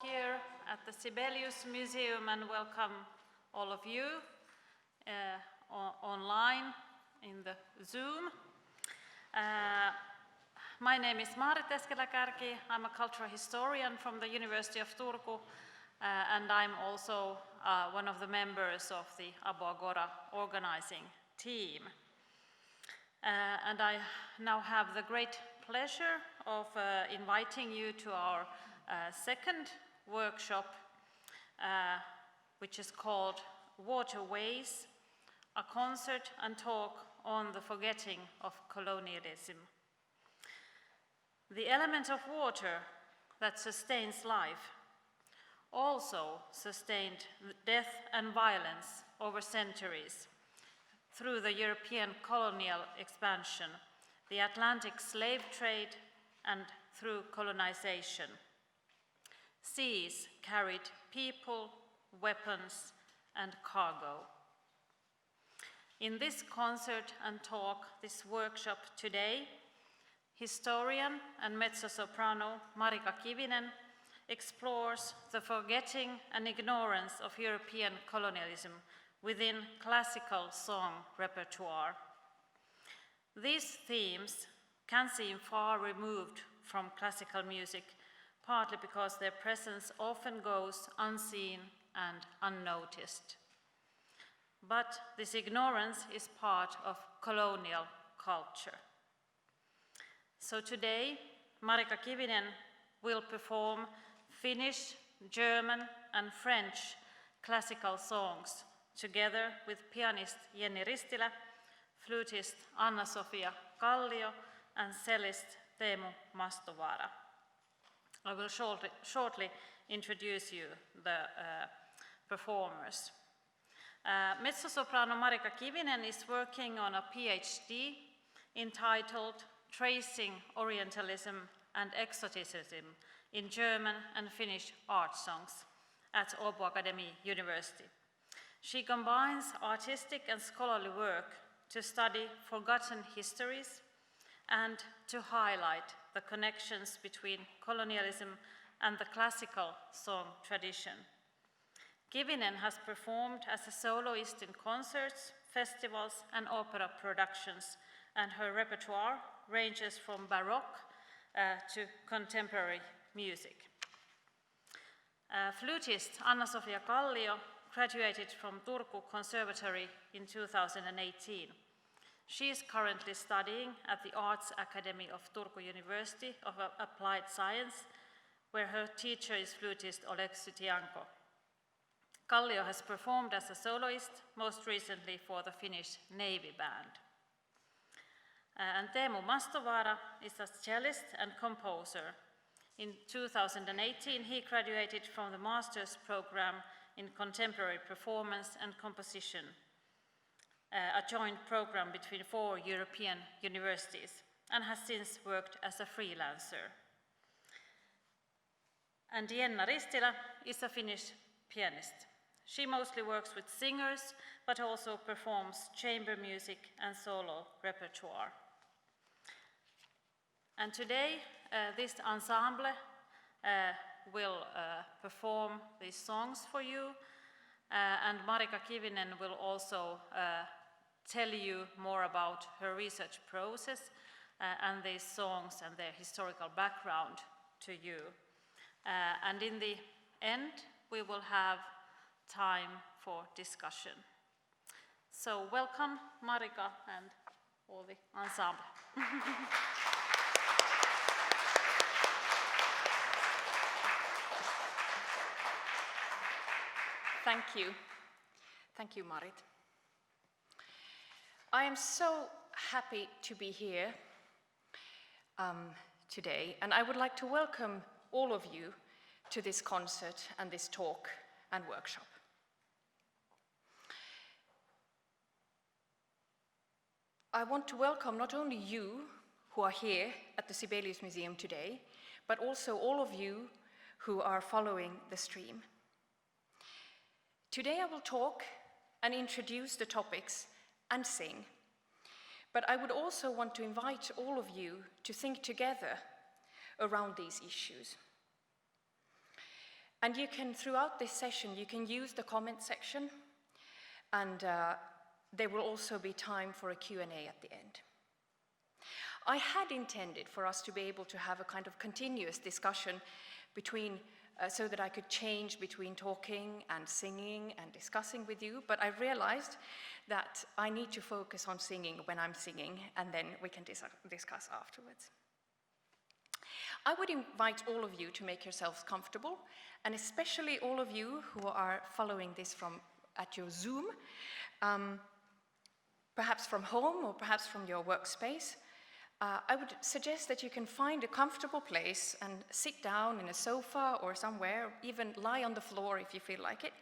Here at the Sibelius Museum and welcome all of you online in the Zoom. My name is Marika Kivinen. I'm a cultural historian from the University of Turku and I'm also one of the members of the Aboagora organizing team. And I now have the great pleasure of inviting you to our second workshop, which is called Waterways, a concert and talk on the forgetting of colonialism. The element of water that sustains life also sustained death and violence over centuries through the European colonial expansion, the Atlantic slave trade, and through colonization. Seas carried people, weapons, and cargo. In this concert and talk, this workshop today, historian and mezzo-soprano Marika Kivinen explores the forgetting and ignorance of European colonialism within classical song repertoire. These themes can seem far removed from classical music, partly because their presence often goes unseen and unnoticed. But this ignorance is part of colonial culture. So today, Marika Kivinen will perform Finnish, German, and French classical songs together with pianist Jenna Ristilä, flutist Anna-Sofia Kallio, and cellist Teemu Mastovaara. I will shortly introduce you the performers. Mezzo-soprano Marika Kivinen is working on a PhD entitled Tracing Orientalism and Exoticism in German and Finnish art songs at Aboagora University. She combines artistic and scholarly work to study forgotten histories and to highlight the connections between colonialism and the classical song tradition. Kivinen has performed as a soloist in concerts, festivals, and opera productions, and her repertoire ranges from baroque to contemporary music. Flutist Anna-Sofia Kallio graduated from Turku Conservatory in 2018. She is currently studying at the Arts Academy of Turku University of Applied Science, where her teacher is flutist Oleg Sytianko. Kallio has performed as a soloist, most recently for the Finnish Navy Band. And Teemu Mastovaara is a cellist and composer. In 2018, he graduated from the master's program in contemporary performance and composition, a joint program between 4 European universities, and has since worked as a freelancer. And Jenna Ristilä is a Finnish pianist. She mostly works with singers, but also performs chamber music and solo repertoire. And today, this ensemble will perform these songs for you, and Marika Kivinen will also tell you more about her research process and these songs and their historical background to you. And in the end, we will have time for discussion. So welcome, Marika and all the ensemble. Thank you. Thank you, Marit. I am so happy to be here today, and I would like to welcome all of you to this concert and this talk and workshop. I want to welcome not only you who are here at the Sibelius Museum today, but also all of you who are following the stream. Today I will talk and introduce the topics and sing, but I would also want to invite all of you to think together around these issues. And you can, throughout this session, you can use the comment section, and there will also be time for a Q&A at the end. I had intended for us to be able to have a kind of continuous discussion between, so that I could change between talking and singing and discussing with you, but I realized that I need to focus on singing when I'm singing, and then we can discuss afterwards. I would invite all of you to make yourselves comfortable, and especially all of you who are following this at your Zoom, perhaps from home or perhaps from your workspace. I would suggest that you can find a comfortable place and sit down in a sofa or somewhere, even lie on the floor if you feel like it,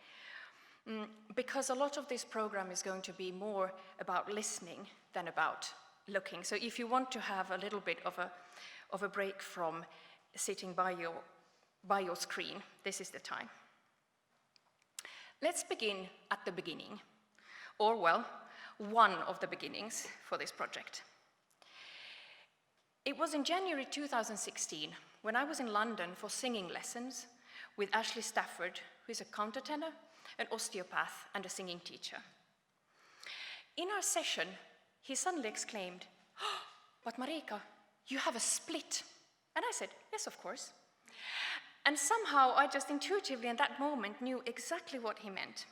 because a lot of this program is going to be more about listening than about looking. So if you want to have a little bit of a break from sitting by your screen, this is the time. Let's begin at the beginning, or well, one of the beginnings for this project. It was in January 2016 when I was in London for singing lessons with Ashley Stafford, who is a countertenor, an osteopath, and a singing teacher. In our session, he suddenly exclaimed, "Oh, but Marika, you have a split." And I said, "Yes, of course." And somehow I just intuitively in that moment knew exactly what he meant.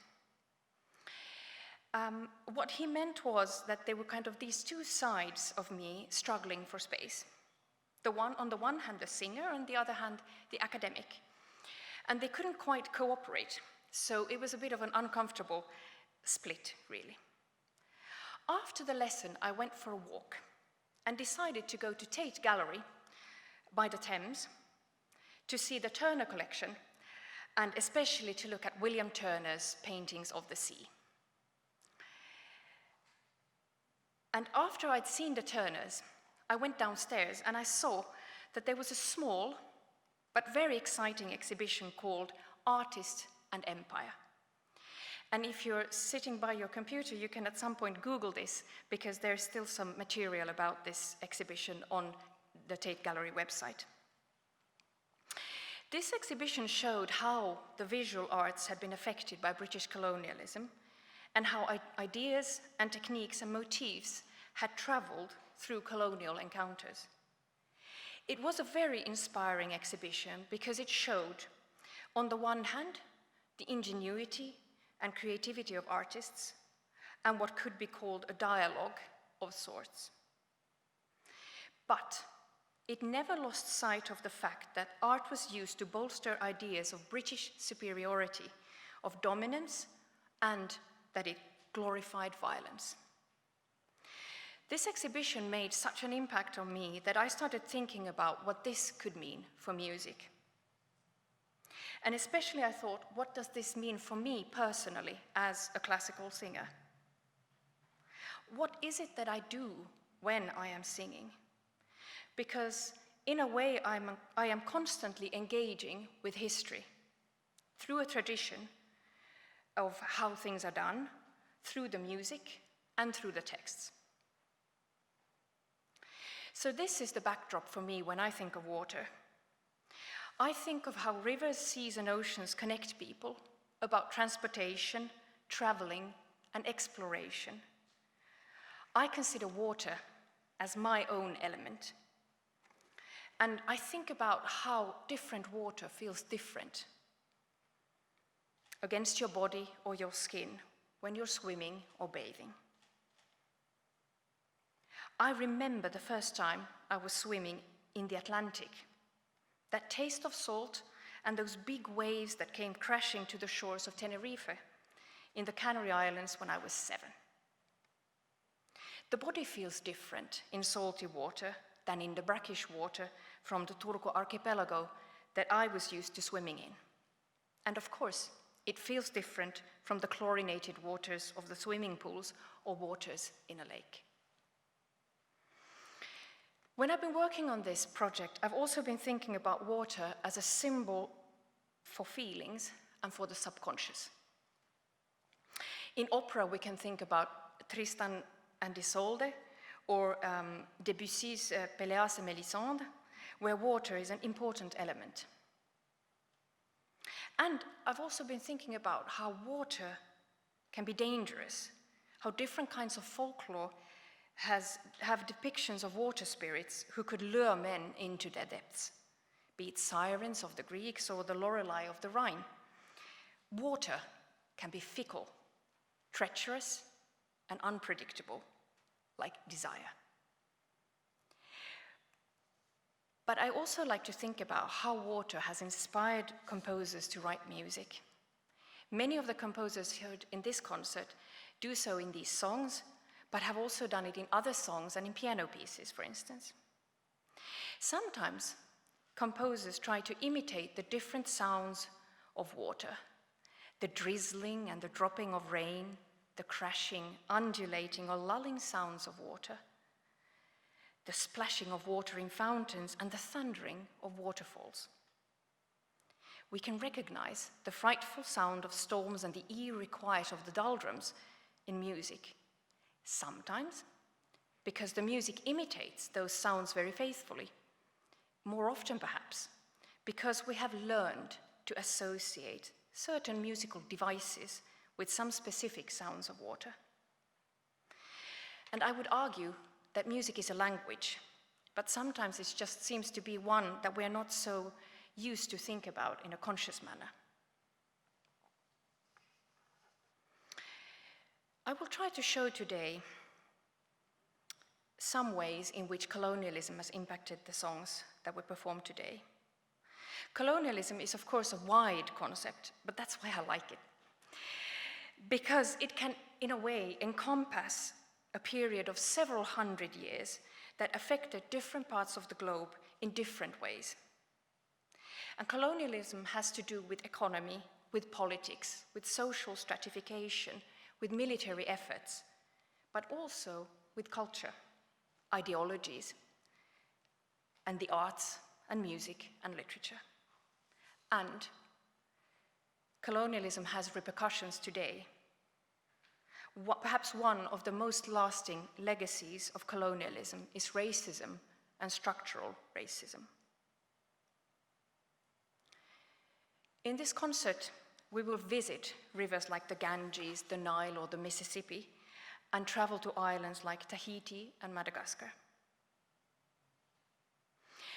What he meant was that there were kind of these two sides of me struggling for space. On the one hand, the singer, and the other hand, the academic. And they couldn't quite cooperate, so it was a bit of an uncomfortable split, really. After the lesson, I went for a walk and decided to go to Tate Gallery by the Thames to see the Turner collection, and especially to look at William Turner's paintings of the sea. And after I'd seen the Turners, I went downstairs and I saw that there was a small but very exciting exhibition called Artist and Empire. And if you're sitting by your computer, you can at some point Google this, because there's still some material about this exhibition on the Tate Gallery website. This exhibition showed how the visual arts had been affected by British colonialism, and how ideas and techniques and motifs had traveled through colonial encounters. It was a very inspiring exhibition because it showed, on the one hand, the ingenuity and creativity of artists, and what could be called a dialogue of sorts. But it never lost sight of the fact that art was used to bolster ideas of British superiority, of dominance, and that it glorified violence. This exhibition made such an impact on me that I started thinking about what this could mean for music. And especially I thought, what does this mean for me personally as a classical singer? What is it that I do when I am singing? Because in a way I am constantly engaging with history through a tradition of how things are done, through the music, and through the texts. So this is the backdrop for me when I think of water. I think of how rivers, seas, and oceans connect people, about transportation, traveling, and exploration. I consider water as my own element. And I think about how different water feels different against your body or your skin when you're swimming or bathing. I remember the first time I was swimming in the Atlantic. That taste of salt and those big waves that came crashing to the shores of Tenerife in the Canary Islands when I was 7. The body feels different in salty water than in the brackish water from the Turku archipelago that I was used to swimming in. And of course, it feels different from the chlorinated waters of the swimming pools or waters in a lake. When I've been working on this project, I've also been thinking about water as a symbol for feelings and for the subconscious. In opera, we can think about Tristan and Isolde, or Debussy's Péléas et Mélisande, where water is an important element. And I've also been thinking about how water can be dangerous, how different kinds of folklore have depictions of water spirits who could lure men into their depths, be it sirens of the Greeks or the Lorelei of the Rhine. Water can be fickle, treacherous, and unpredictable, like desire. But I also like to think about how water has inspired composers to write music. Many of the composers heard in this concert do so in these songs, but have also done it in other songs and in piano pieces, for instance. Sometimes composers try to imitate the different sounds of water, the drizzling and the dropping of rain, the crashing, undulating or lulling sounds of water, the splashing of water in fountains and the thundering of waterfalls. We can recognize the frightful sound of storms and the eerie quiet of the doldrums in music, sometimes because the music imitates those sounds very faithfully, more often perhaps because we have learned to associate certain musical devices with some specific sounds of water. And I would argue that music is a language, but sometimes it just seems to be one that we are not so used to think about in a conscious manner. I will try to show today some ways in which colonialism has impacted the songs that we perform today. Colonialism is, of course, a wide concept, but that's why I like it. Because it can, in a way, encompass a period of several hundred years that affected different parts of the globe in different ways. And colonialism has to do with economy, with politics, with social stratification, with military efforts, but also with culture, ideologies, and the arts and music and literature. And colonialism has repercussions today. Perhaps one of the most lasting legacies of colonialism is racism and structural racism. In this concert, we will visit rivers like the Ganges, the Nile, or the Mississippi, and travel to islands like Tahiti and Madagascar.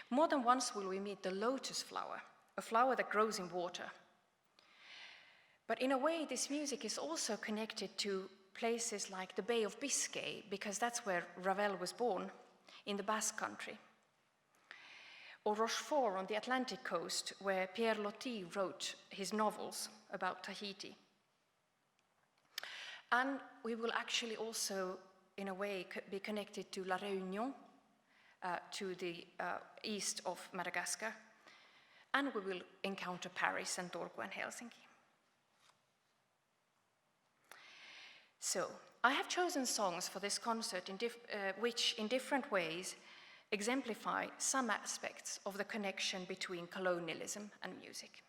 More than once will we meet the lotus flower, a flower that grows in water. But in a way, this music is also connected to places like the Bay of Biscay, because that's where Ravel was born, in the Basque Country. Or Rochefort on the Atlantic coast, where Pierre Loti wrote his novels about Tahiti. And we will actually also, in a way, be connected to La Réunion, to the east of Madagascar. And we will encounter Paris and Turku and Helsinki. So, I have chosen songs for this concert which, in different ways, exemplify some aspects of the connection between colonialism and music.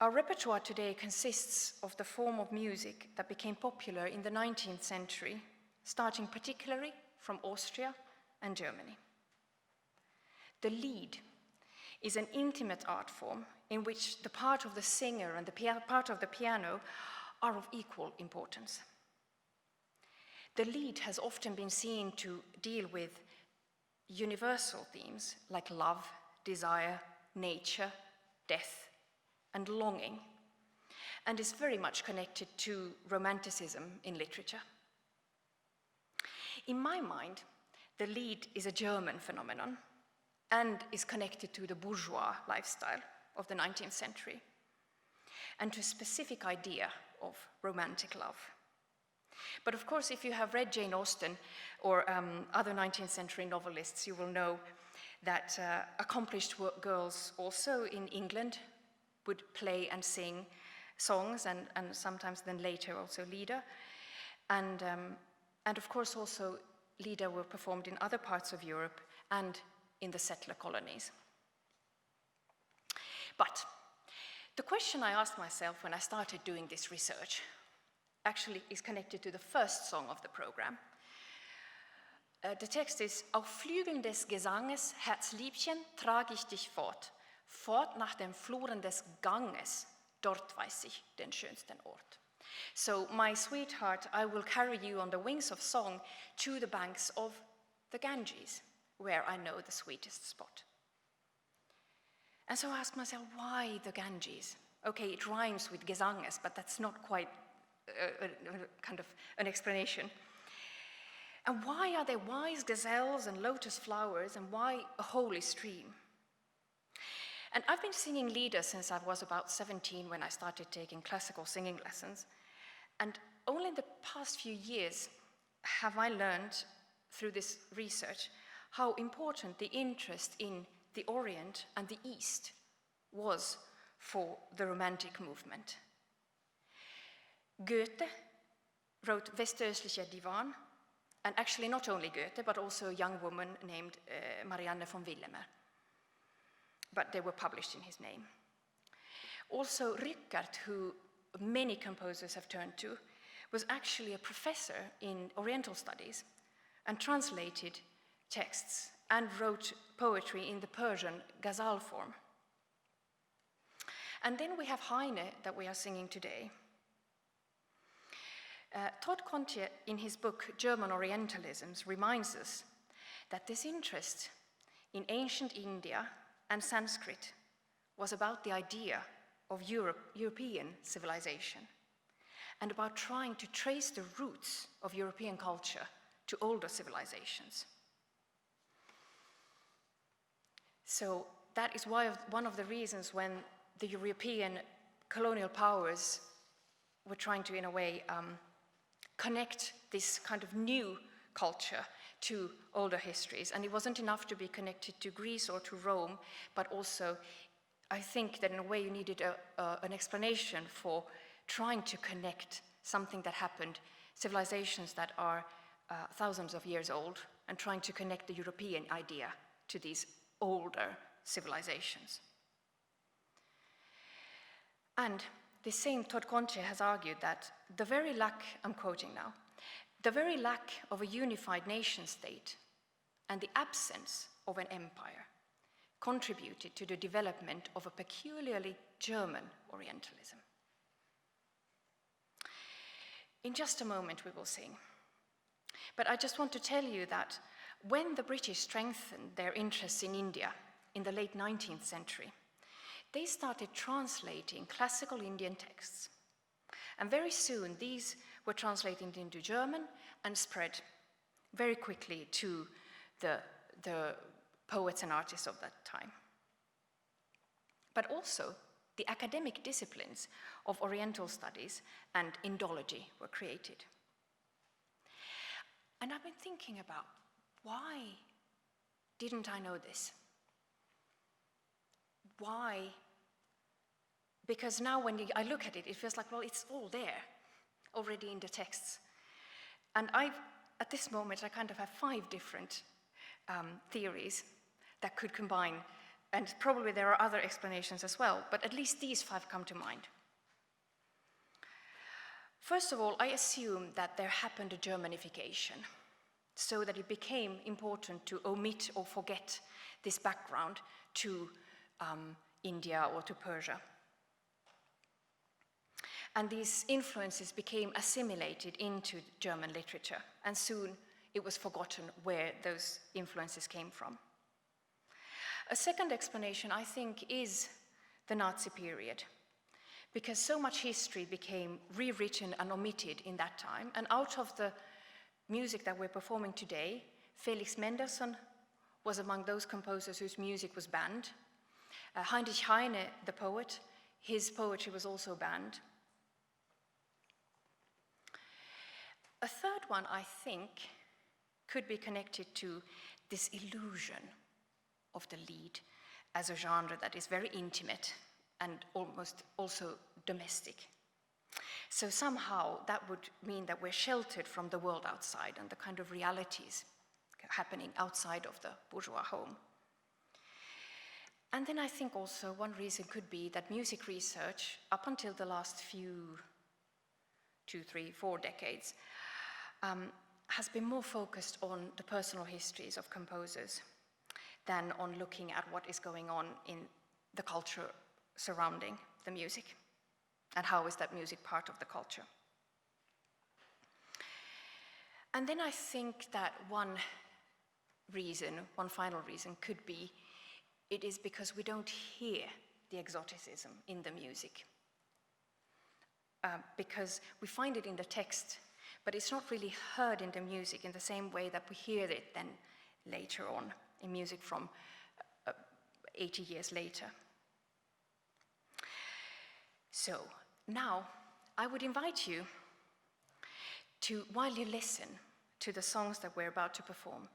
Our repertoire today consists of the form of music that became popular in the 19th century, starting particularly from Austria and Germany. The lied is an intimate art form in which the part of the singer and the part of the piano are of equal importance. The lied has often been seen to deal with universal themes like love, desire, nature, death, and longing, and is very much connected to Romanticism in literature. In my mind, the lied is a German phenomenon and is connected to the bourgeois lifestyle of the 19th century and to a specific idea of romantic love. But of course, if you have read Jane Austen or other 19th century novelists, you will know that accomplished girls also in England would play and sing songs and sometimes then later also lieder. And of course also lieder were performed in other parts of Europe and in the settler colonies. But the question I asked myself when I started doing this research actually is connected to the first song of the program. The text is: Auf Flügeln des Gesanges, Herzliebchen, trag ich dich fort. fort nach dem Fluren des Ganges, dort weiß ich den schönsten Ort. So, my sweetheart, I will carry you on the wings of song to the banks of the Ganges, where I know the sweetest spot. And so I asked myself, why the Ganges? Okay, it rhymes with Gesanges, but that's not quite kind of an explanation. And why are there wise gazelles and lotus flowers, and why a holy stream? And I've been singing lieder since I was about 17 when I started taking classical singing lessons. And only in the past few years have I learned through this research how important the interest in the Orient and the East was for the Romantic movement. Goethe wrote Westöstlicher Divan, and actually not only Goethe, but also a young woman named Marianne von Willemer. But they were published in his name. Also, Rückert, who many composers have turned to, was actually a professor in Oriental studies and translated texts and wrote poetry in the Persian ghazal form. And then we have Heine that we are singing today. Todd Contier, in his book German Orientalisms, reminds us that this interest in ancient India and Sanskrit was about the idea of European civilization and about trying to trace the roots of European culture to older civilizations. So that is one of the reasons when the European colonial powers were trying to, in a way, connect this kind of new culture to older histories. And it wasn't enough to be connected to Greece or to Rome, but also I think that in a way you needed an explanation for trying to connect something that happened, civilizations that are thousands of years old, and trying to connect the European idea to these older civilizations. And the same Todd Contier has argued that the very lack, I'm quoting now, the very lack of a unified nation state and the absence of an empire contributed to the development of a peculiarly German Orientalism. In just a moment we will sing. But I just want to tell you that when the British strengthened their interests in India in the late 19th century, they started translating classical Indian texts. And very soon these were translated into German and spread very quickly to the poets and artists of that time. But also the academic disciplines of Oriental studies and Indology were created. And I've been thinking about, why didn't I know this? Why? Because now when I look at it, it feels like, well, it's all there already in the texts. And at this moment, I kind of have 5 different theories that could combine, and probably there are other explanations as well, but at least these 5 come to mind. First of all, I assume that there happened a Germanification, so that it became important to omit or forget this background to India or to Persia. And these influences became assimilated into German literature, and soon it was forgotten where those influences came from. A second explanation, I think, is the Nazi period, because so much history became rewritten and omitted in that time, and out of the music that we're performing today, Felix Mendelssohn was among those composers whose music was banned. Heinrich Heine, the poet, his poetry was also banned. A third one, I think, could be connected to this illusion of the lied as a genre that is very intimate and almost also domestic. So somehow that would mean that we're sheltered from the world outside and the kind of realities happening outside of the bourgeois home. And then I think also one reason could be that music research, up until the last few 2, 3, 4 decades, has been more focused on the personal histories of composers than on looking at what is going on in the culture surrounding the music, and how is that music part of the culture. And then I think that one final reason could be, it is because we don't hear the exoticism in the music. Because we find it in the text, but it's not really heard in the music in the same way that we hear it then later on in music from 80 years later. So now I would invite you to, while you listen to the songs that we're about to perform,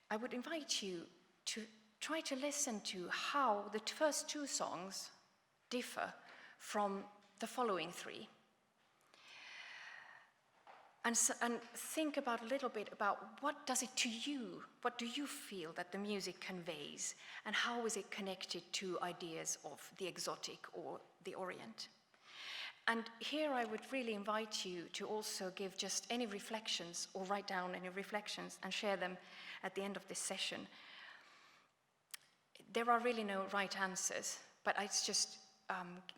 I would invite you to try to listen to how the first two songs differ from the following three. And think about a little bit about what does it to you, what do you feel that the music conveys, and how is it connected to ideas of the exotic or the Orient. And here I would really invite you to also give just any reflections or write down any reflections and share them at the end of this session. There are really no right answers, but it's just,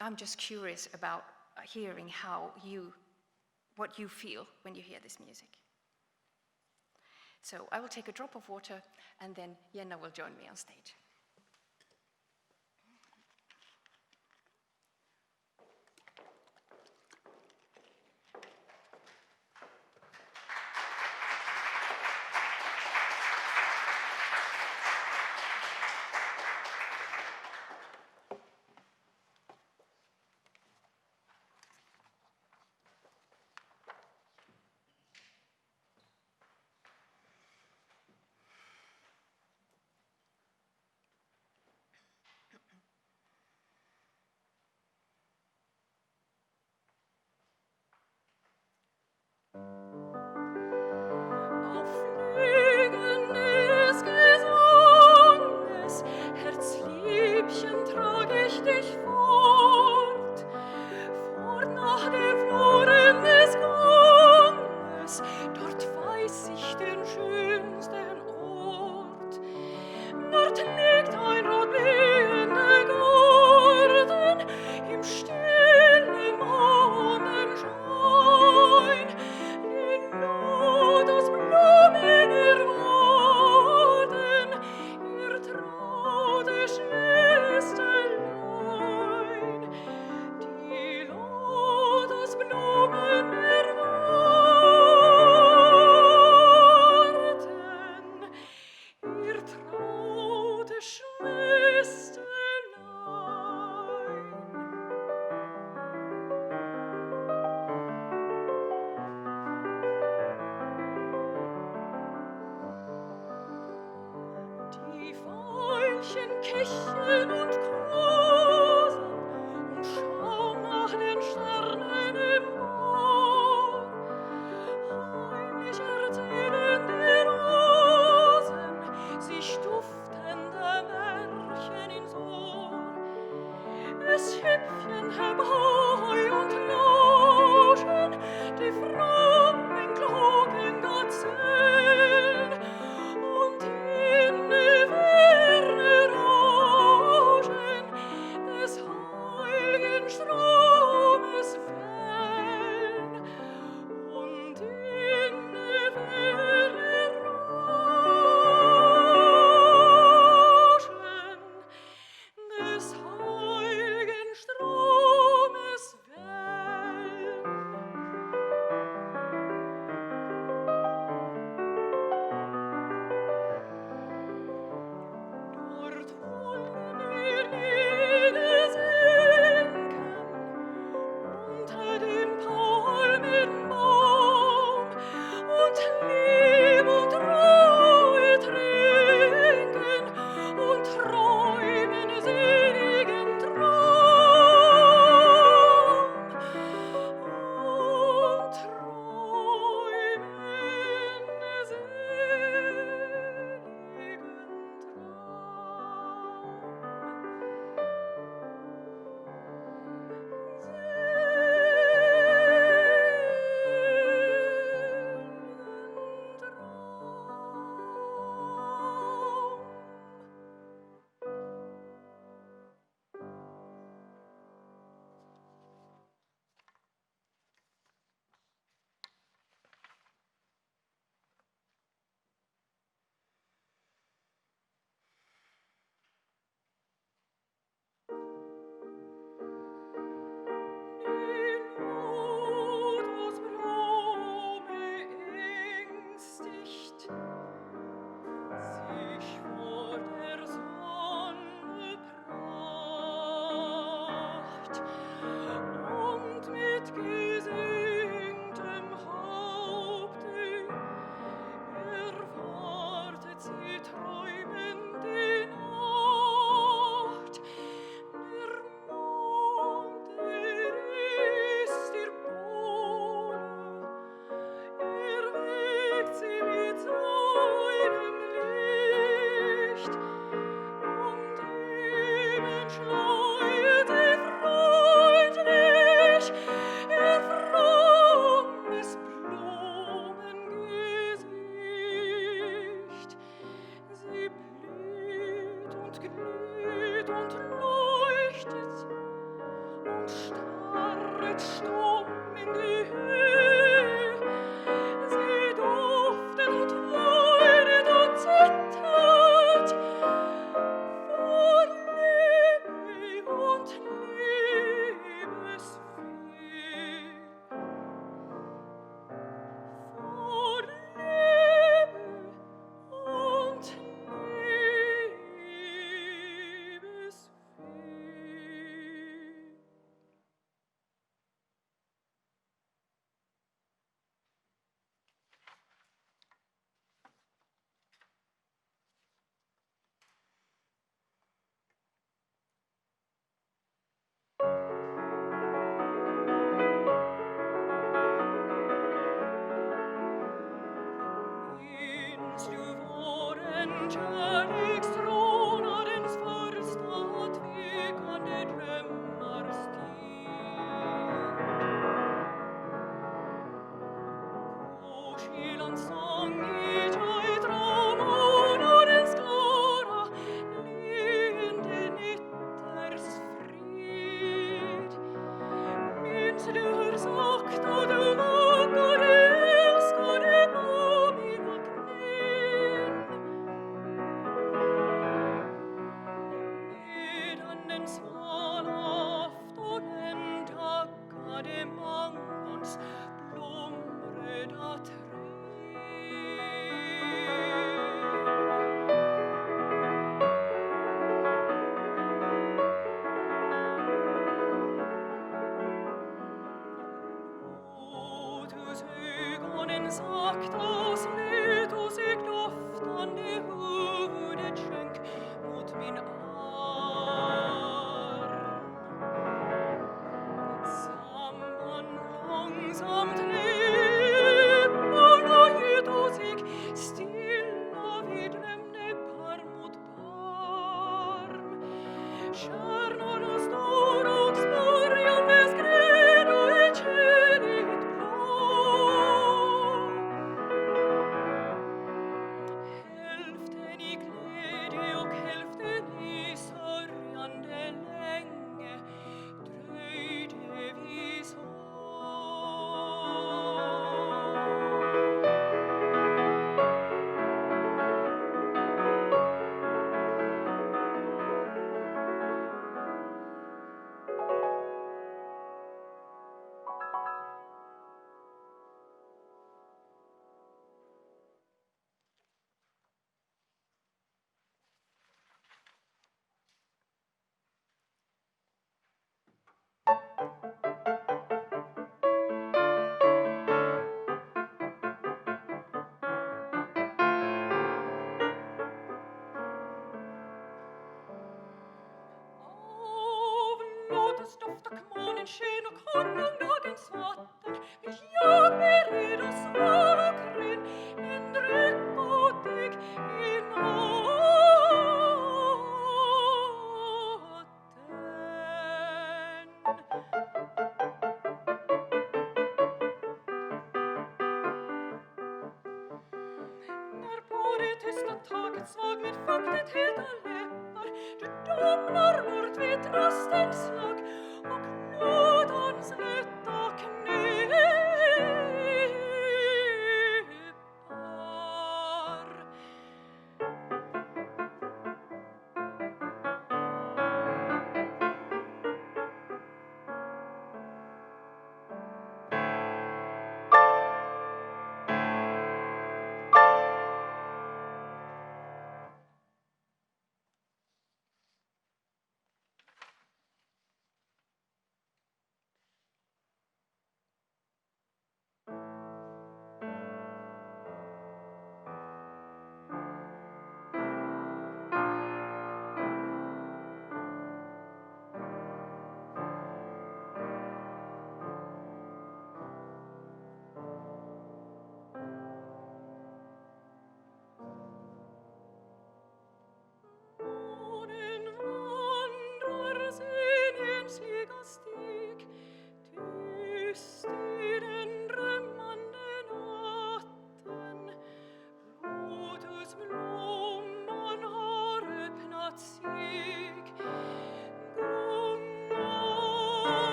I'm just curious about hearing what you feel when you hear this music. So I will take a drop of water and then Jenna will join me on stage.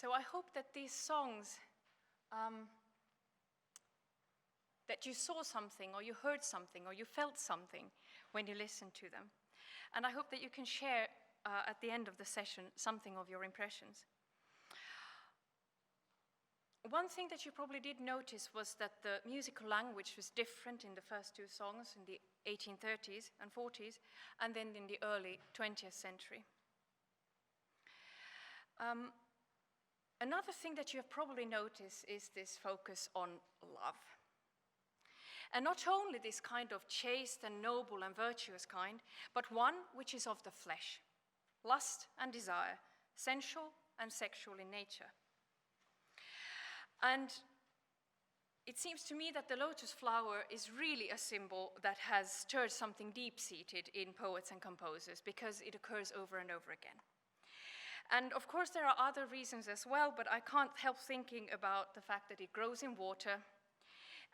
So I hope that these songs, that you saw something, or you heard something, or you felt something when you listened to them. And I hope that you can share at the end of the session something of your impressions. One thing that you probably did notice was that the musical language was different in the first two songs in the 1830s and 40s, and then in the early 20th century. Another thing that you have probably noticed is this focus on love. And not only this kind of chaste and noble and virtuous kind, but one which is of the flesh, lust and desire, sensual and sexual in nature. And it seems to me that the lotus flower is really a symbol that has stirred something deep-seated in poets and composers, because it occurs over and over again. And of course there are other reasons as well, but I can't help thinking about the fact that it grows in water,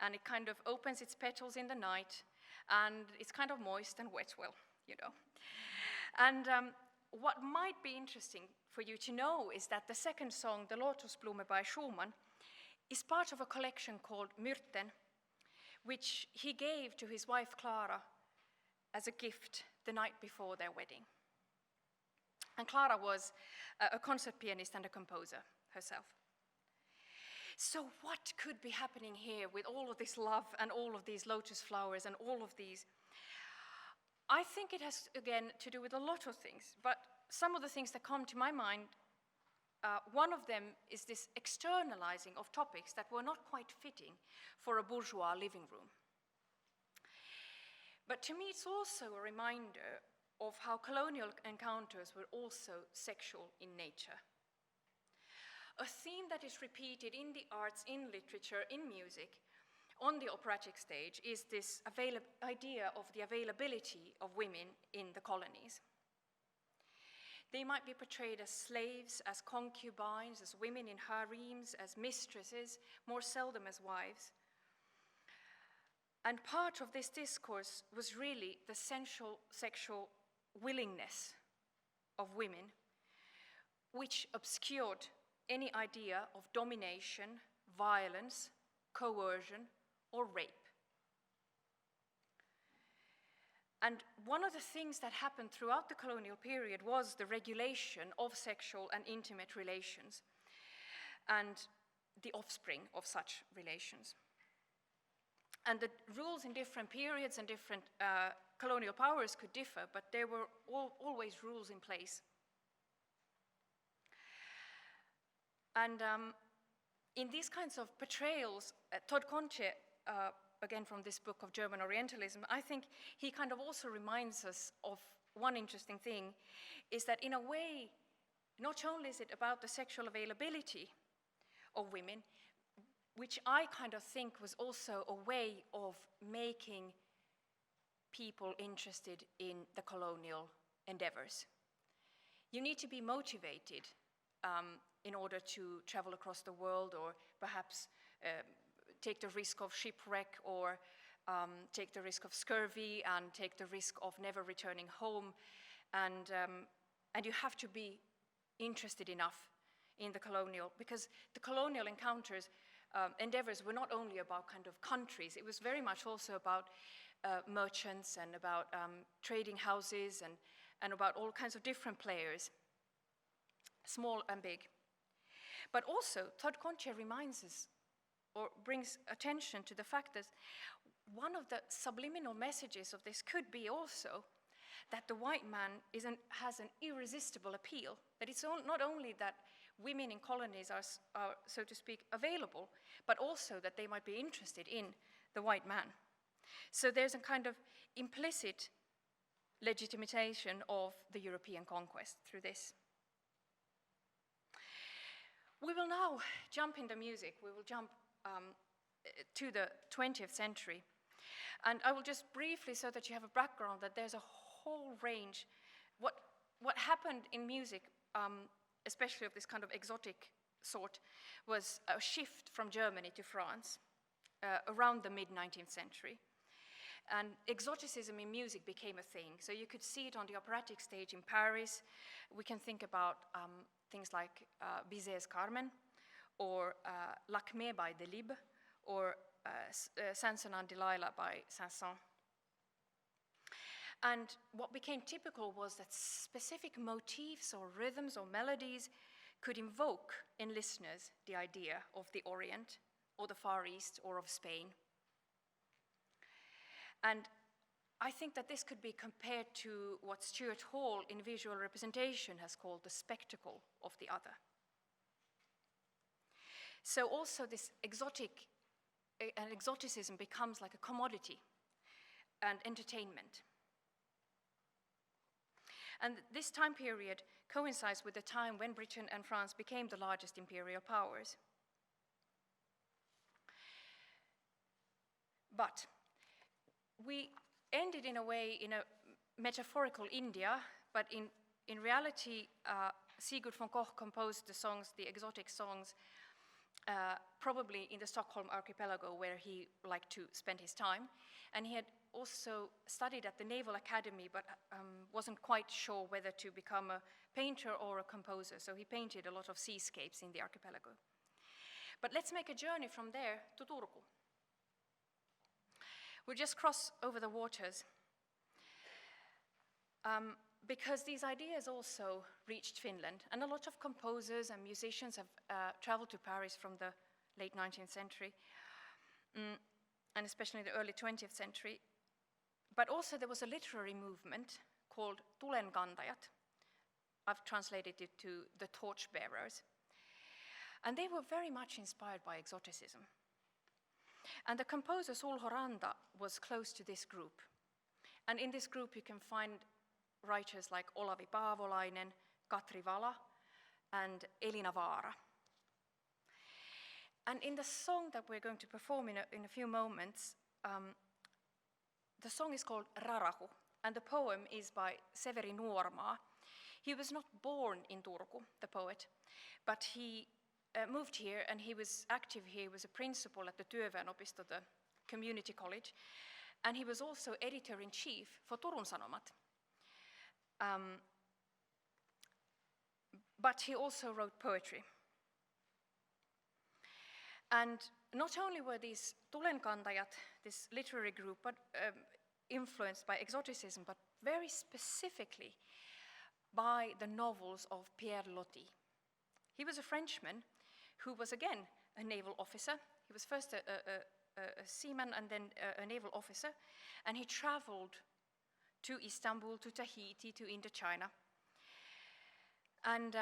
and it kind of opens its petals in the night, and it's kind of moist and wet, well, you know. And what might be interesting for you to know is that the second song, the Lotusblume by Schumann, is part of a collection called Myrten, which he gave to his wife Clara as a gift the night before their wedding. And Clara was a concert pianist and a composer herself. So what could be happening here with all of this love and all of these lotus flowers and all of these? I think it has, again, to do with a lot of things, but some of the things that come to my mind, one of them is this externalizing of topics that were not quite fitting for a bourgeois living room. But to me, it's also a reminder of how colonial encounters were also sexual in nature. A theme that is repeated in the arts, in literature, in music, on the operatic stage is this idea of the availability of women in the colonies. They might be portrayed as slaves, as concubines, as women in harems, as mistresses, more seldom as wives. And part of this discourse was really the sensual sexual willingness of women, which obscured any idea of domination, violence, coercion, or rape. And one of the things that happened throughout the colonial period was the regulation of sexual and intimate relations and the offspring of such relations. And the rules in different periods and different colonial powers could differ, but there were always rules in place. And in these kinds of portrayals, Todd Conche, again from this book of German Orientalism, I think he kind of also reminds us of one interesting thing, is that in a way, not only is it about the sexual availability of women, which I kind of think was also a way of making people interested in the colonial endeavors. You need to be motivated in order to travel across the world, or perhaps take the risk of shipwreck, or take the risk of scurvy, and take the risk of never returning home. And you have to be interested enough in the colonial, because the colonial encounters, endeavors were not only about kind of countries, it was very much also about merchants and about trading houses and about all kinds of different players, small and big. But also, Todd Conche reminds us, or brings attention to the fact that one of the subliminal messages of this could be also that the white man has an irresistible appeal, that it's not only that women in colonies are, so to speak, available, but also that they might be interested in the white man. So there's a kind of implicit legitimization of the European conquest through this. We will now jump in the music. We will jump to the 20th century. And I will just briefly, so that you have a background, that there's a whole range. What happened in music, especially of this kind of exotic sort, was a shift from Germany to France around the mid-19th century. And exoticism in music became a thing. So you could see it on the operatic stage in Paris. We can think about things like Bizet's Carmen, or Lakmé by Delibes, or Samson and Delilah by Saint-Saëns. And what became typical was that specific motifs or rhythms or melodies could invoke in listeners the idea of the Orient, or the Far East, or of Spain. And I think that this could be compared to what Stuart Hall in visual representation has called the spectacle of the other. So also this exoticism becomes like a commodity and entertainment. And this time period coincides with the time when Britain and France became the largest imperial powers. But we ended in a way in a metaphorical India, but in reality, Sigurd von Koch composed the songs, the exotic songs, probably in the Stockholm archipelago where he liked to spend his time. And he had also studied at the Naval Academy, but wasn't quite sure whether to become a painter or a composer. So he painted a lot of seascapes in the archipelago. But let's make a journey from there to Turku. We'll just cross over the waters. Because these ideas also reached Finland, and a lot of composers and musicians have traveled to Paris from the late 19th century, and especially the early 20th century. But also there was a literary movement called Tulenkantajat. I've translated it to the torchbearers. And they were very much inspired by exoticism. And the composer Sulho Ranta was close to this group. And in this group you can find writers like Olavi Paavolainen, Katri Vala, and Elina Vaara. And in the song that we're going to perform in a few moments, the song is called Rarahu, and the poem is by Severi Nuormaa. He was not born in Turku, the poet, but he moved here and he was active here. He was a principal at the Työväenopisto, the community college, and he was also editor-in-chief for Turun Sanomat. But he also wrote poetry. And not only were these Tulenkantajat, this literary group, but influenced by exoticism, but very specifically by the novels of Pierre Loti. He was a Frenchman who was again a naval officer. He was first a seaman and then a naval officer, and he traveled to Istanbul, to Tahiti, to Indochina. And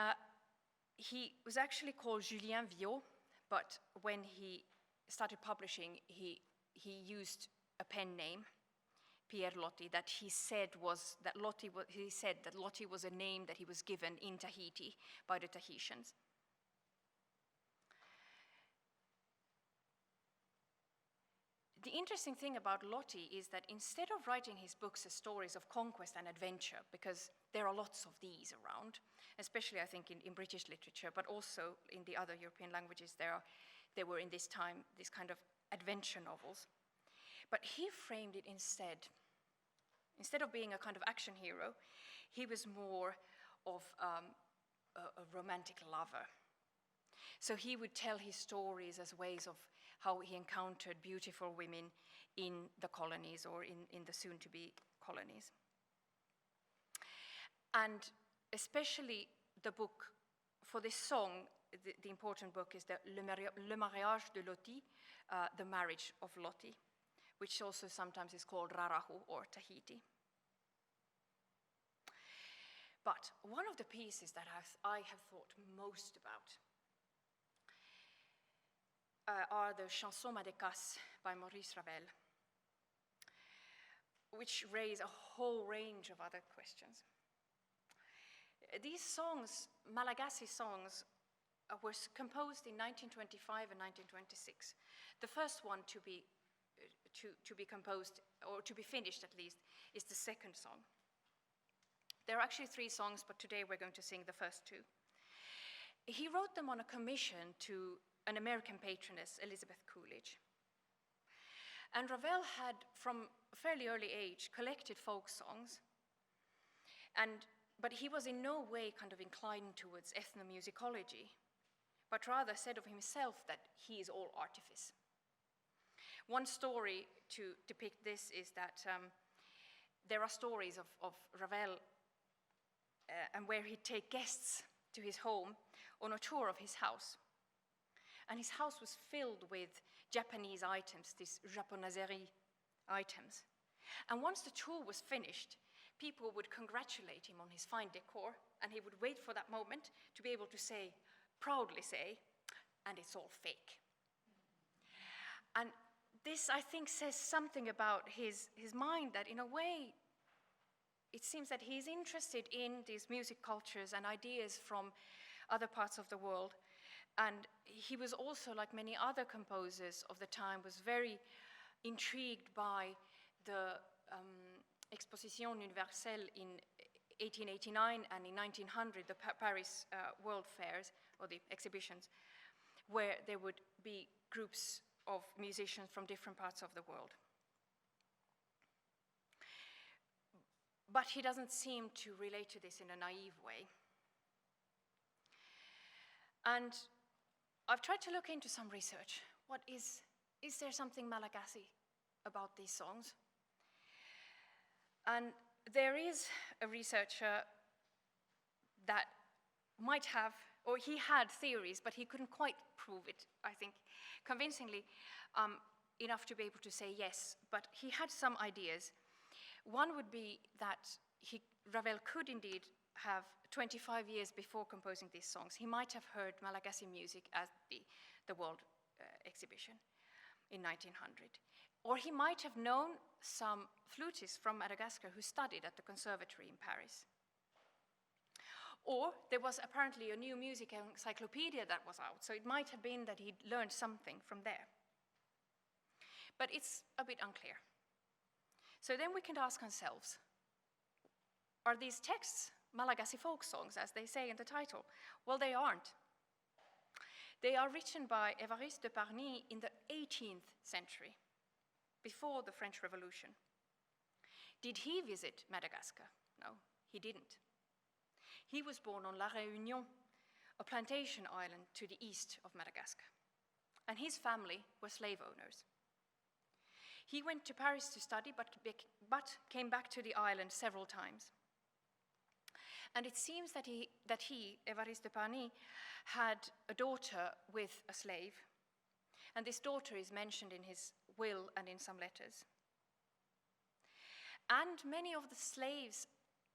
he was actually called Julien Viau, but when he started publishing, he used a pen name, Pierre Loti, that he said that Loti was a name that he was given in Tahiti by the Tahitians. The interesting thing about Loti is that instead of writing his books as stories of conquest and adventure, because there are lots of these around, especially I think in British literature, but also in the other European languages, there were in this time these kind of adventure novels. But he framed it instead of being a kind of action hero, he was more of a romantic lover. So he would tell his stories as ways of how he encountered beautiful women in the colonies or in the soon-to-be colonies. And especially the book for this song, the important book is Le Mariage de Loti, The Marriage of Loti, which also sometimes is called Rarahu or Tahiti. But one of the pieces that I have thought most about are the Chansons Madécasses by Maurice Ravel, which raise a whole range of other questions. These songs, Malagasy songs, were composed in 1925 and 1926. The first one to be composed, or to be finished at least, is the second song. There are actually 3 songs, but today we're going to sing the first 2. He wrote them on a commission to an American patroness, Elizabeth Coolidge. And Ravel had, from a fairly early age, collected folk songs. And But he was in no way kind of inclined towards ethnomusicology, but rather said of himself that he is all artifice. One story to depict this is that there are stories of Ravel and where he'd take guests to his home on a tour of his house. And his house was filled with Japanese items, these japonaserie items. And once the tour was finished, people would congratulate him on his fine decor, and he would wait for that moment to be able to say, proudly say, and it's all fake. And this, I think, says something about his mind, that in a way, it seems that he's interested in these music cultures and ideas from other parts of the world. And he was also, like many other composers of the time, was very intrigued by the Exposition Universelle in 1889 and in 1900, the Paris World Fairs, or the exhibitions, where there would be groups of musicians from different parts of the world. But he doesn't seem to relate to this in a naive way. And I've tried to look into some research. Is there something Malagasy about these songs? And there is a researcher that might have, or he had theories, but he couldn't quite prove it, I think, convincingly enough to be able to say yes, but he had some ideas. One would be that Ravel could indeed have 25 years before composing these songs. He might have heard Malagasy music at the World Exhibition in 1900. Or he might have known some flutists from Madagascar who studied at the conservatory in Paris. Or there was apparently a new music encyclopedia that was out, so it might have been that he'd learned something from there. But it's a bit unclear. So then we can ask ourselves, are these texts Malagasy folk songs, as they say in the title? Well, they aren't. They are written by Évariste de Parny in the 18th century, before the French Revolution. Did he visit Madagascar? No, he didn't. He was born on La Réunion, a plantation island to the east of Madagascar, and his family were slave owners. He went to Paris to study, but came back to the island several times. And it seems that he, Évariste de Parny, had a daughter with a slave. And this daughter is mentioned in his will and in some letters. And many of the slaves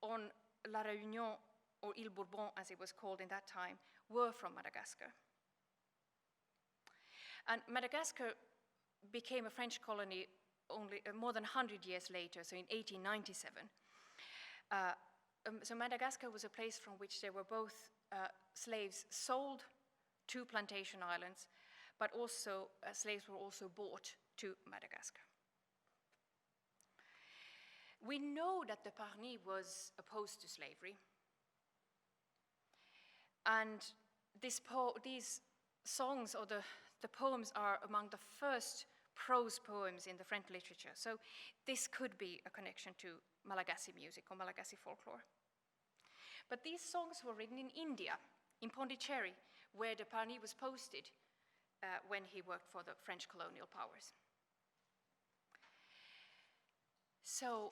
on La Réunion, or Île Bourbon as it was called in that time, were from Madagascar. And Madagascar became a French colony only more than 100 years later, so in 1897. So Madagascar was a place from which there were both slaves sold to plantation islands, but also slaves were also bought to Madagascar. We know that de Parny was opposed to slavery. And these songs, or the poems, are among the first prose poems in the French literature. So this could be a connection to Malagasy music or Malagasy folklore. But these songs were written in India, in Pondicherry, where de Parny was posted when he worked for the French colonial powers. So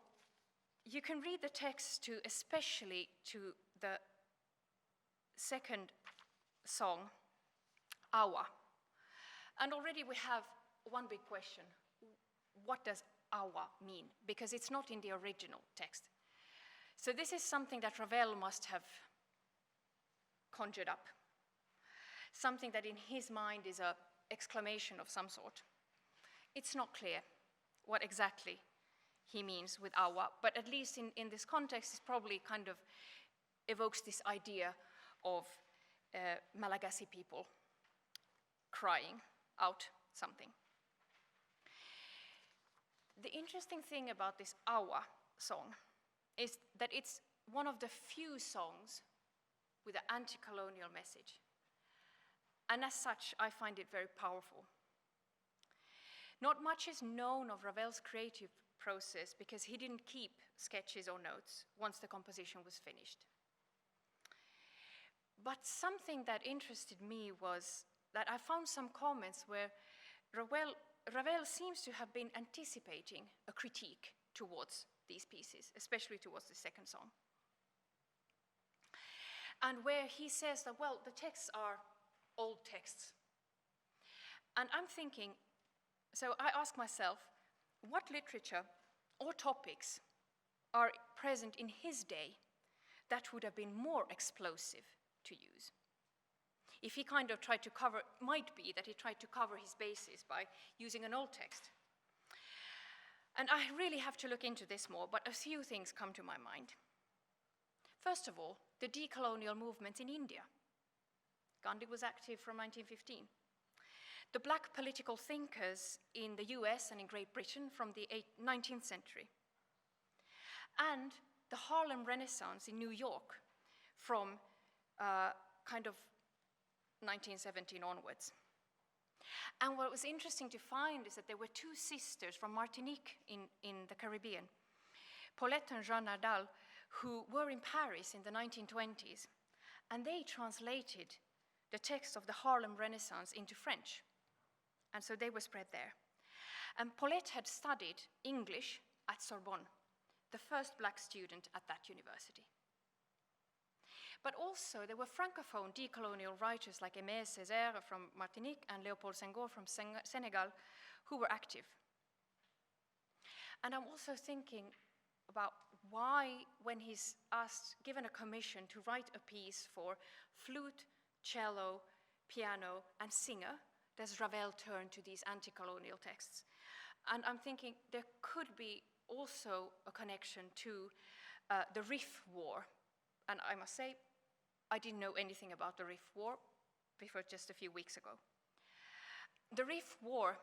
you can read the text especially to the second song, Awa. And already we have one big question. What does Awa mean? Because it's not in the original text. So this is something that Ravel must have conjured up. Something that in his mind is an exclamation of some sort. It's not clear what exactly he means with Awa, but at least in this context, it probably kind of evokes this idea of Malagasy people crying out something. The interesting thing about this Awa song is that it's one of the few songs with an anti-colonial message. And as such, I find it very powerful. Not much is known of Ravel's creative process because he didn't keep sketches or notes once the composition was finished. But something that interested me was that I found some comments where Ravel seems to have been anticipating a critique towards these pieces, especially towards the second song. And where he says that, well, the texts are old texts. And I'm thinking, so I ask myself, what literature or topics are present in his day that would have been more explosive to use? If he kind of tried to cover, might be that he tried to cover his bases by using an old text. And I really have to look into this more, but a few things come to my mind. First of all, the decolonial movements in India. Gandhi was active from 1915. The black political thinkers in the US and in Great Britain from the 19th century. And the Harlem Renaissance in New York from kind of 1917 onwards. And what was interesting to find is that there were two sisters from Martinique in the Caribbean, Paulette and Jeanne Nadal, who were in Paris in the 1920s, and they translated the text of the Harlem Renaissance into French. And so they were spread there. And Paulette had studied English at Sorbonne, the first black student at that university. But also there were francophone decolonial writers like Aimé Césaire from Martinique and Léopold Senghor from Senegal who were active. And I'm also thinking about why, when he's given a commission to write a piece for flute, cello, piano, and singer, does Ravel turn to these anti-colonial texts? And I'm thinking there could be also a connection to the Reef War. And I must say, I didn't know anything about the Reef War before just a few weeks ago. The Reef War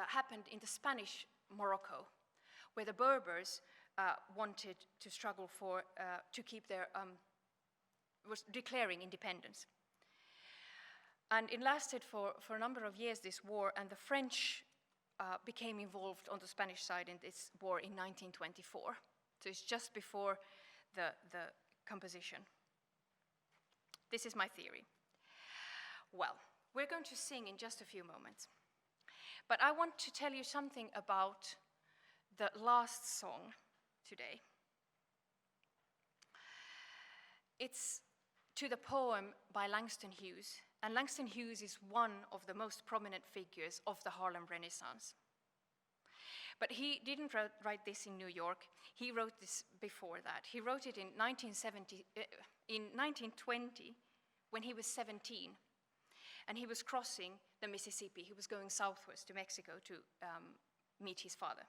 happened in the Spanish Morocco, where the Berbers wanted to struggle to keep their, was declaring independence. And it lasted for a number of years, this war, and the French became involved on the Spanish side in this war in 1924. So it's just before the composition. This is my theory. Well, we're going to sing in just a few moments. But I want to tell you something about the last song today. It's to the poem by Langston Hughes. And Langston Hughes is one of the most prominent figures of the Harlem Renaissance. But he didn't write this in New York. He wrote this before that. He wrote it in 1920, when he was 17. And he was crossing the Mississippi. He was going southwest to Mexico to meet his father.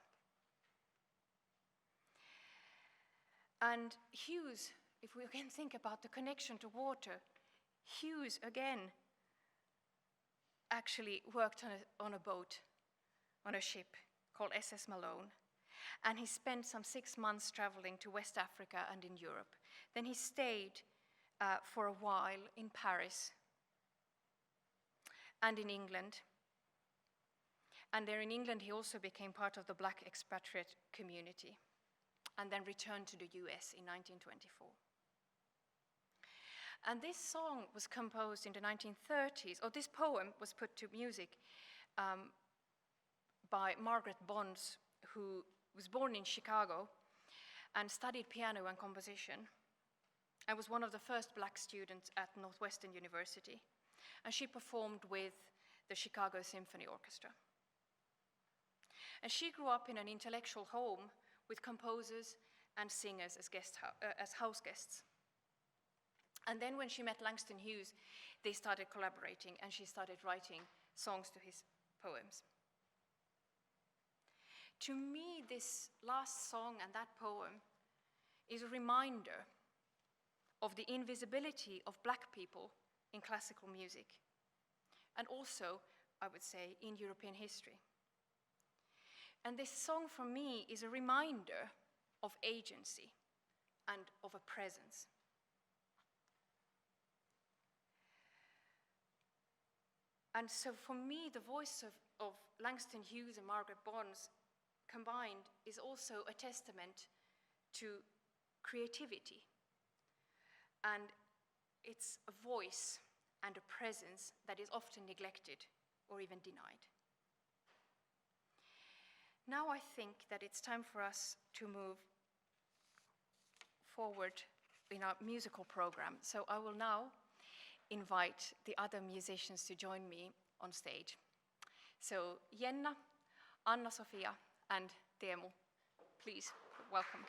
And Hughes, if we again think about the connection to water, Hughes again actually worked on a boat, on a ship called SS Malone. And he spent some 6 months traveling to West Africa and in Europe. Then he stayed for a while in Paris and in England. And there in England, he also became part of the black expatriate community and then returned to the US in 1924. And this song was composed in the 1930s, or this poem was put to music by Margaret Bonds, who was born in Chicago and studied piano and composition. I was one of the first black students at Northwestern University, and she performed with the Chicago Symphony Orchestra. And she grew up in an intellectual home with composers and singers as house guests. And then when she met Langston Hughes, they started collaborating, and she started writing songs to his poems. To me, this last song and that poem is a reminder of the invisibility of black people in classical music, and also, I would say, in European history. And this song for me is a reminder of agency and of a presence. And so for me, the voice of Langston Hughes and Margaret Bonds combined is also a testament to creativity and it's a voice and a presence that is often neglected or even denied. Now I think that it's time for us to move forward in our musical program. So I will now invite the other musicians to join me on stage. So Jenna, Anna-Sofia, and Teemu, please welcome.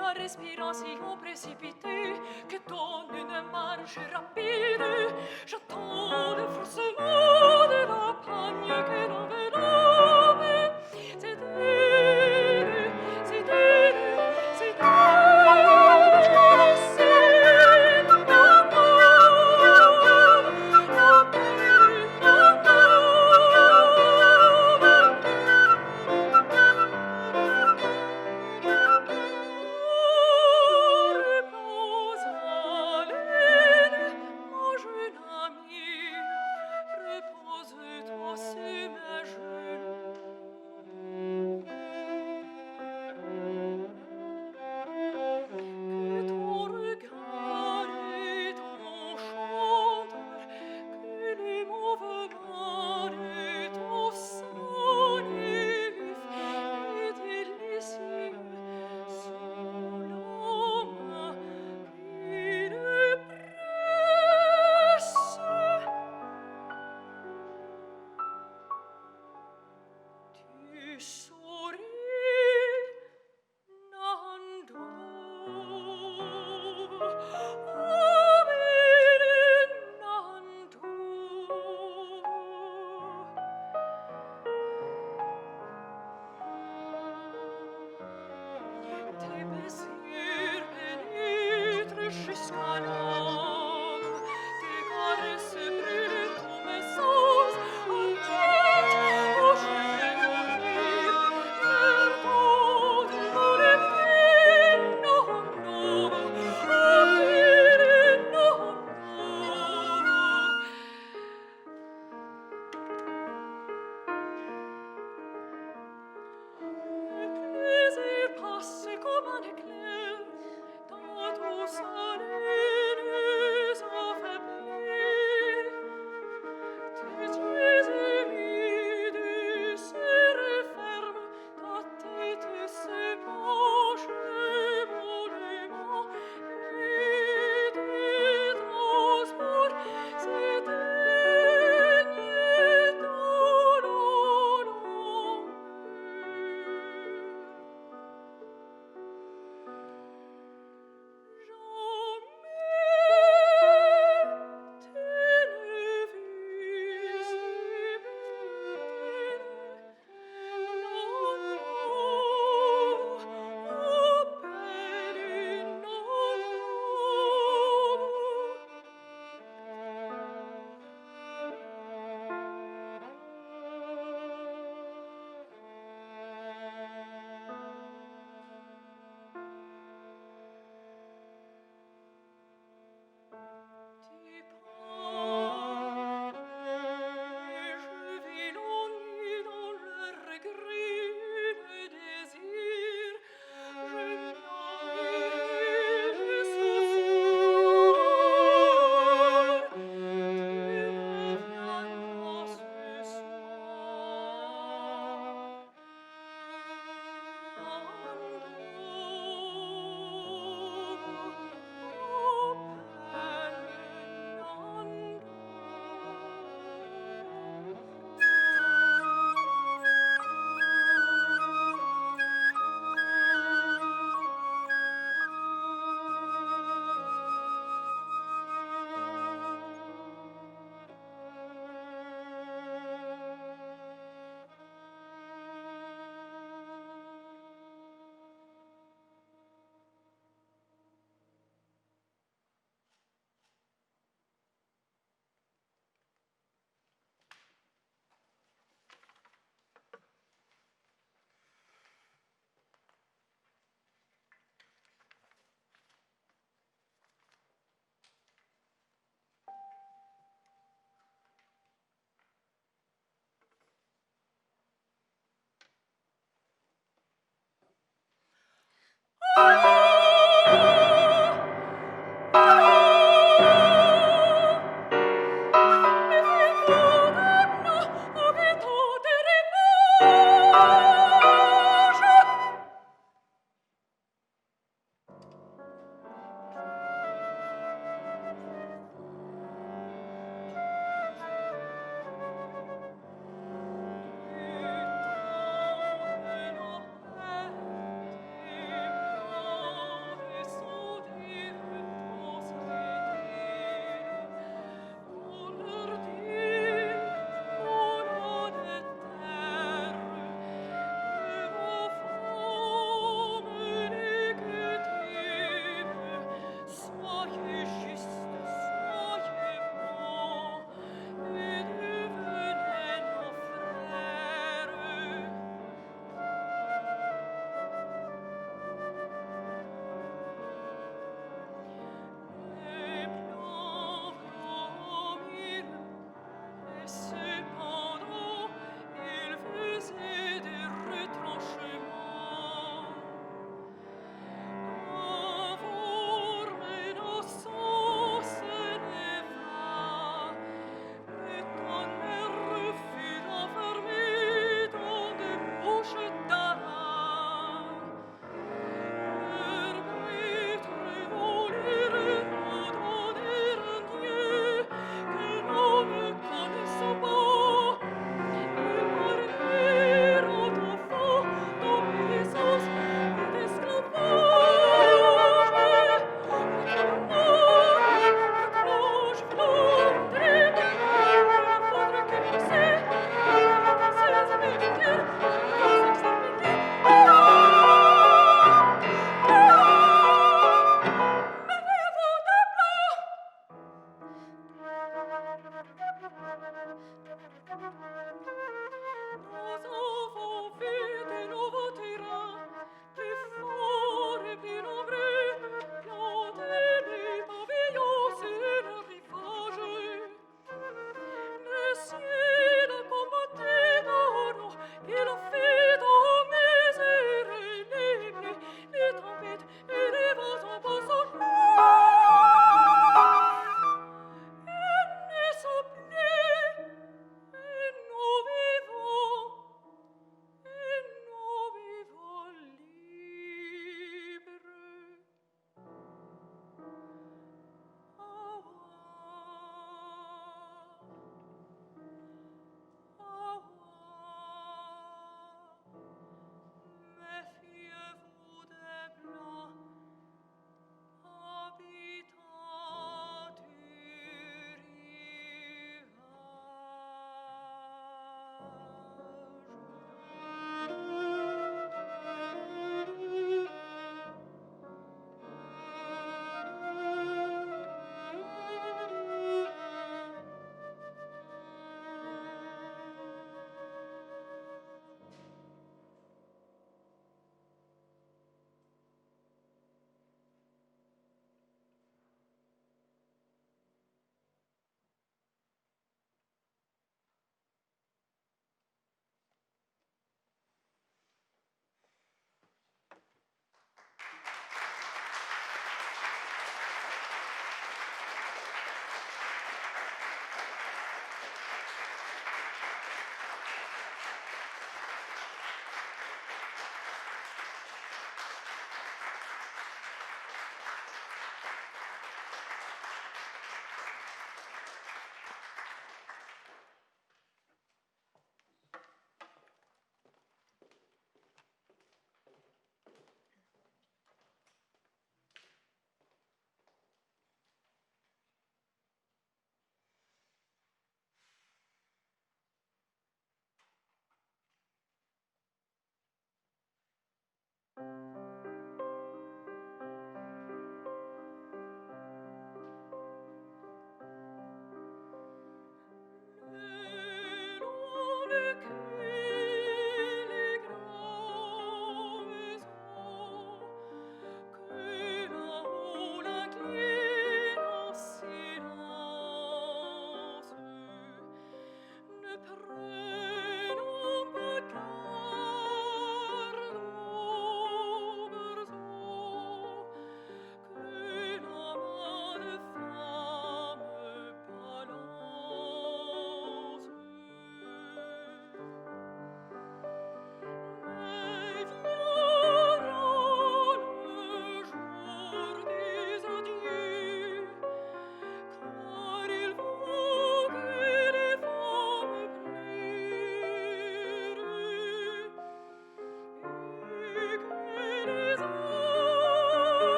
la respiration précipitée que donne une marche rapide. J'attends le forcement de la pagne que l'enveloppe. C'est elle, c'est elle, c'est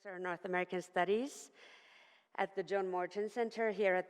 Professor of North American Studies at the John Morton Center here at